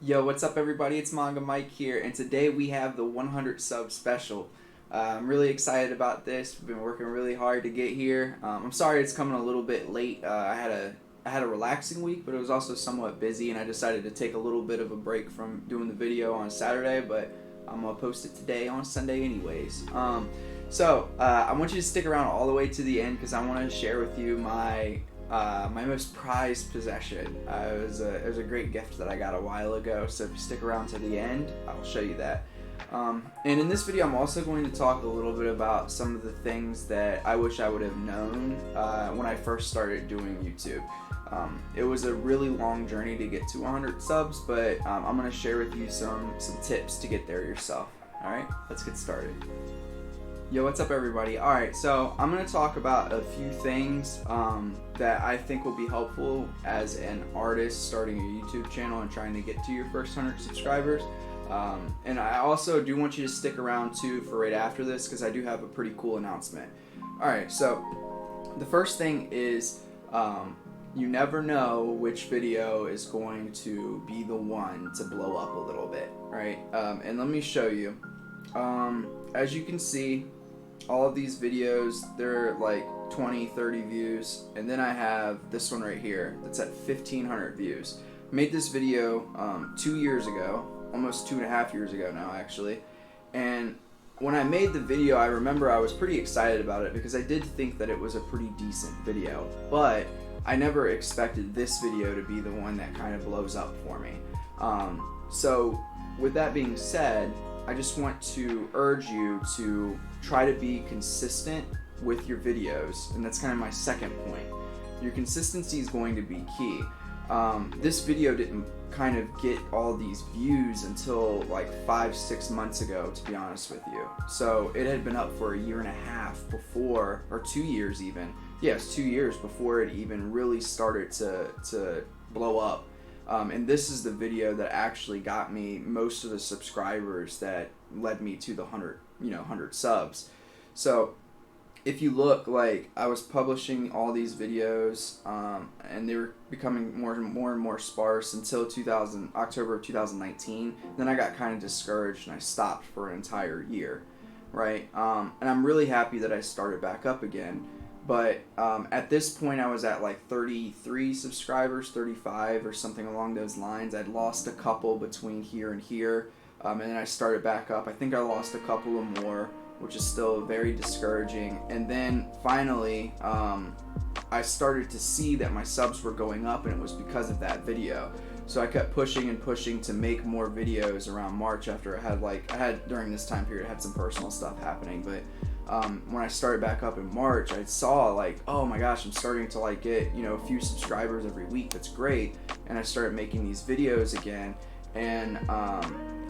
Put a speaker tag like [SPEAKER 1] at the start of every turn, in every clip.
[SPEAKER 1] Yo, what's up everybody? It's Manga Mike here, and today we have the 100 sub special. I'm really excited about this. We've been working really hard to get here. I'm sorry it's coming a little bit late. I had a relaxing week, but it was also somewhat busy, and I decided to take a little bit of a break from doing the video on Saturday, but I'm gonna post it today on Sunday anyways. I want you to stick around all the way to the end because I want to share with you my most prized possession. It was a great gift that I got a while ago, so if you stick around to the end, I'll show you that. And in this video, I'm also going to talk a little bit about some of the things that I wish I would have known when I first started doing YouTube. It was a really long journey to get to 100 subs, but I'm going to share with you some tips to get there yourself. Alright, let's get started. Yo, what's up everybody? Alright, so I'm going to talk about a few things that I think will be helpful as an artist starting a YouTube channel and trying to get to your first 100 subscribers. And I also do want you to stick around too for right after this because I do have a pretty cool announcement. Alright, so the first thing is you never know which video is going to be the one to blow up a little bit, right? And let me show you. As you can see, all of these videos, they're like 20, 30 views, and then I have this one right here that's at 1,500 views. I made this video 2 years ago, almost 2.5 years ago now actually, and when I made the video, I remember I was pretty excited about it because I did think that it was a pretty decent video, but I never expected this video to be the one that kind of blows up for me. So with that being said, I just want to urge you to try to be consistent with your videos, and that's kind of my second point. Your consistency is going to be key. This video didn't kind of get all these views until like 5-6 months ago, to be honest with you. So it had been up for a 1.5 years before, or 2 years even. Yes, 2 years before it even really started to blow up. And this is the video that actually got me most of the subscribers that led me to the 100 subs. So if you look, like, I was publishing all these videos, and they were becoming more and more sparse until October of 2019. Then I got kind of discouraged and I stopped for an entire year, right? And I'm really happy that I started back up again. But at this point, I was at like 33 subscribers, 35 or something along those lines. I'd lost a couple between here and here, and then I started back up. I think I lost a couple of more, which is still very discouraging. And then finally, I started to see that my subs were going up, and it was because of that video. So I kept pushing and pushing to make more videos around March after I had during this time period, I had some personal stuff happening, but when I started back up in March, I saw like, oh my gosh, I'm starting to like get, a few subscribers every week. That's great. And I started making these videos again. And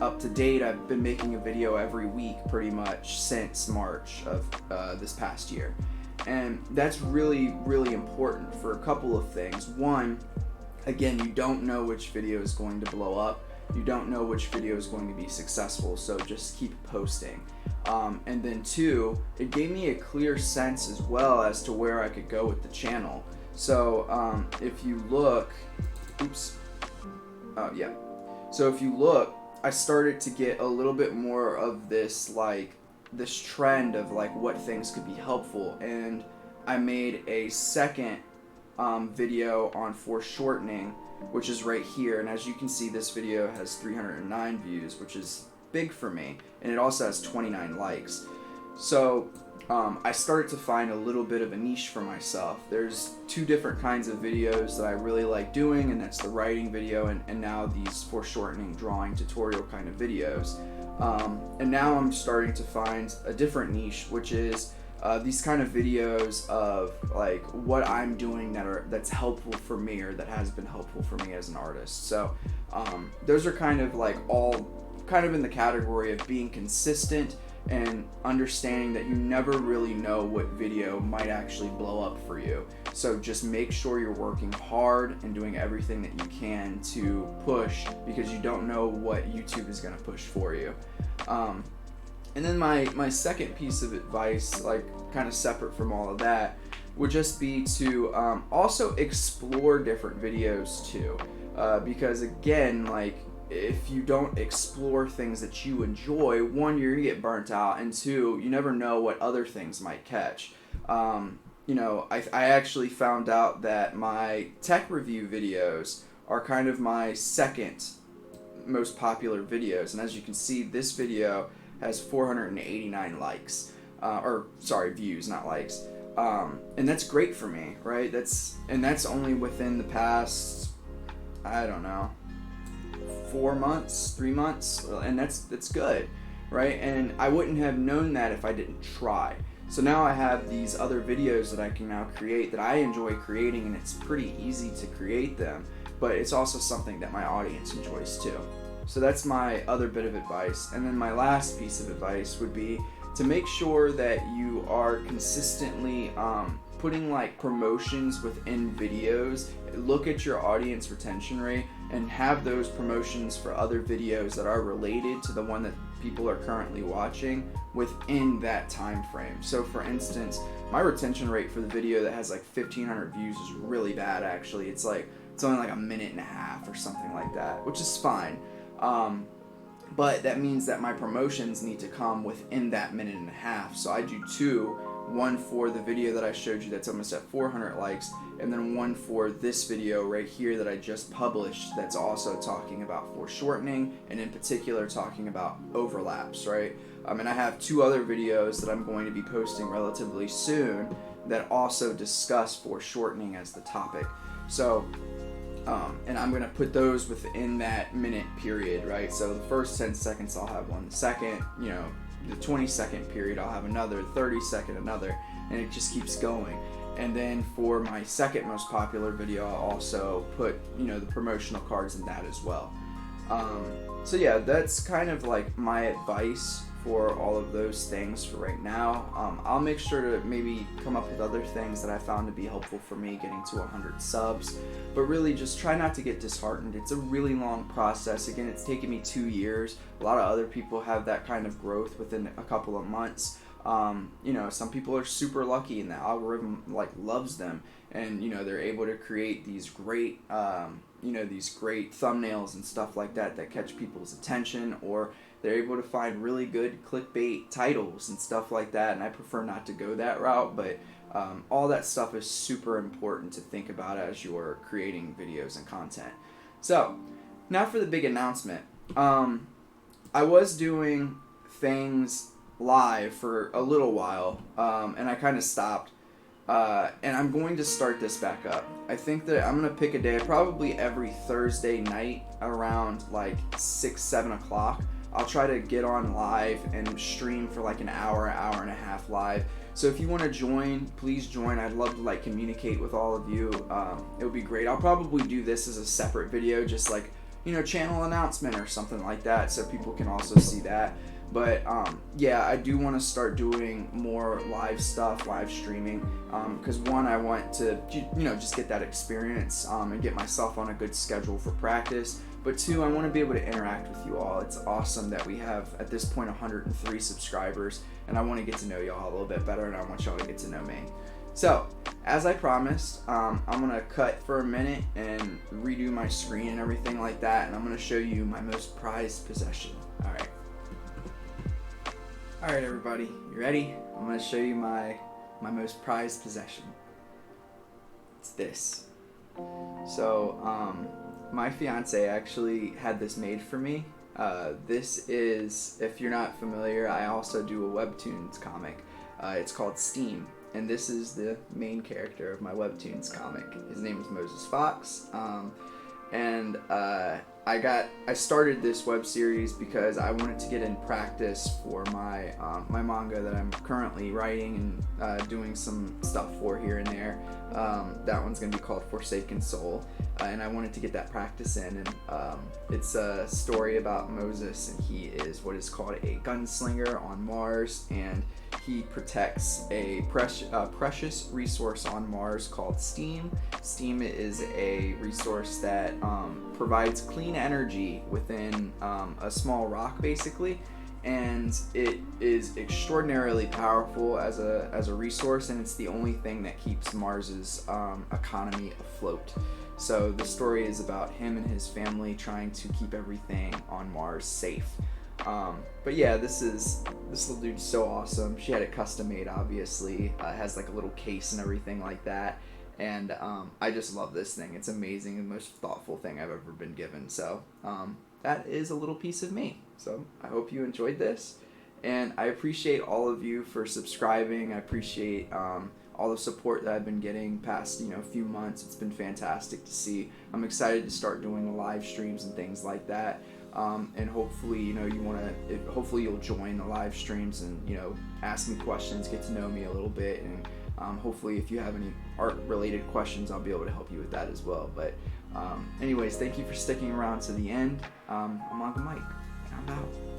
[SPEAKER 1] up to date, I've been making a video every week pretty much since March of this past year. And that's really, really important for a couple of things. One, again, you don't know which video is going to blow up. You don't know which video is going to be successful, so just keep posting. And then two, it gave me a clear sense as well as to where I could go with the channel. So if you look, so if you look, I started to get a little bit more of this trend of like what things could be helpful, and I made a second video on foreshortening, which is right here, and as you can see, this video has 309 views, which is big for me, and it also has 29 likes. So I started to find a little bit of a niche for myself. There's two different kinds of videos that I really like doing, and that's the writing video and now these foreshortening drawing tutorial kind of videos. And now I'm starting to find a different niche, which is these kind of videos of like what I'm doing that's helpful for me, or that has been helpful for me as an artist. So those are kind of like all kind of in the category of being consistent and understanding that you never really know what video might actually blow up for you. So just make sure you're working hard and doing everything that you can to push, because you don't know what YouTube is going to push for you. And then my second piece of advice, like kind of separate from all of that, would just be to also explore different videos too. Because again, like if you don't explore things that you enjoy, one, you're gonna get burnt out, and two, you never know what other things might catch. I actually found out that my tech review videos are kind of my second most popular videos, and as you can see, this video has 489 likes, views, not likes, and that's great for me, right? That's only within the past, I don't know, 4 months, 3 months, and that's good, right? And I wouldn't have known that if I didn't try. So now I have these other videos that I can now create that I enjoy creating, and it's pretty easy to create them, but it's also something that my audience enjoys too. So that's my other bit of advice. And then my last piece of advice would be to make sure that you are consistently putting like promotions within videos. Look at your audience retention rate and have those promotions for other videos that are related to the one that people are currently watching within that time frame. So for instance, my retention rate for the video that has like 1,500 views is really bad actually. It's only like a minute and a half or something like that, which is fine. But that means that my promotions need to come within that minute and a half. So I do two, one for the video that I showed you that's almost at 400 likes, and then one for this video right here that I just published that's also talking about foreshortening, and in particular talking about overlaps, right? And I have two other videos that I'm going to be posting relatively soon that also discuss foreshortening as the topic. So and I'm going to put those within that minute period, right? So the first 10 seconds I'll have one, the second, the 20-second period I'll have another, 30-second another, and it just keeps going. And then for my second most popular video, I'll also put, the promotional cards in that as well. So yeah, that's kind of like my advice for all of those things for right now. I'll make sure to maybe come up with other things that I found to be helpful for me getting to 100 subs, but really just try not to get disheartened. It's a really long process. Again, it's taken me 2 years. A lot of other people have that kind of growth within a couple of months. Some people are super lucky and the algorithm loves them, and they're able to create these great great thumbnails and stuff like that catch people's attention, or they're able to find really good clickbait titles and stuff like that, and I prefer not to go that route, but all that stuff is super important to think about as you're creating videos and content. So now for the big announcement. I was doing things live for a little while, and I kind of stopped, and I'm going to start this back up. I think that I'm going to pick a day, probably every Thursday night around like 6-7 o'clock. I'll try to get on live and stream for like an hour and a half live. So if you want to join, please join. I'd love to communicate with all of you. It would be great. I'll probably do this as a separate video, just like, channel announcement or something like that, so people can also see that. But yeah, I do want to start doing more live stuff, live streaming, because one, I want to just get that experience and get myself on a good schedule for practice. But two, I want to be able to interact with you all. It's awesome that we have at this point 103 subscribers, and I want to get to know y'all a little bit better, and I want y'all to get to know me. So, as I promised, I'm going to cut for a minute and redo my screen and everything like that, and I'm going to show you my most prized possession. Alright everybody, you ready? I'm going to show you my most prized possession. It's this. So, my fiance actually had this made for me. This is, if you're not familiar, I also do a Webtoons comic. It's called Steam, and this is the main character of my Webtoons comic. His name is Moses Fox, and I started this web series because I wanted to get in practice for my my manga that I'm currently writing and doing some stuff for here and there. That one's gonna be called Forsaken Soul, and I wanted to get that practice in. And it's a story about Moses, and he is what is called a gunslinger on Mars, and he protects a precious resource on Mars called steam. Steam is a resource that provides clean energy within a small rock, basically, and it is extraordinarily powerful as a resource, and it's the only thing that keeps Mars's economy afloat. So the story is about him and his family trying to keep everything on Mars safe. But yeah, this little dude's so awesome. She had it custom made, obviously. It has like a little case and everything like that. And I just love this thing. It's amazing, the most thoughtful thing I've ever been given. So that is a little piece of me. So I hope you enjoyed this. And I appreciate all of you for subscribing. I appreciate all the support that I've been getting past few months. It's been fantastic to see. I'm excited to start doing live streams and things like that. And hopefully hopefully you'll join the live streams and ask me questions, get to know me a little bit, and hopefully if you have any art related questions, I'll be able to help you with that as well. But anyways, thank you for sticking around to the end. I'm Manga Mike, and I'm out.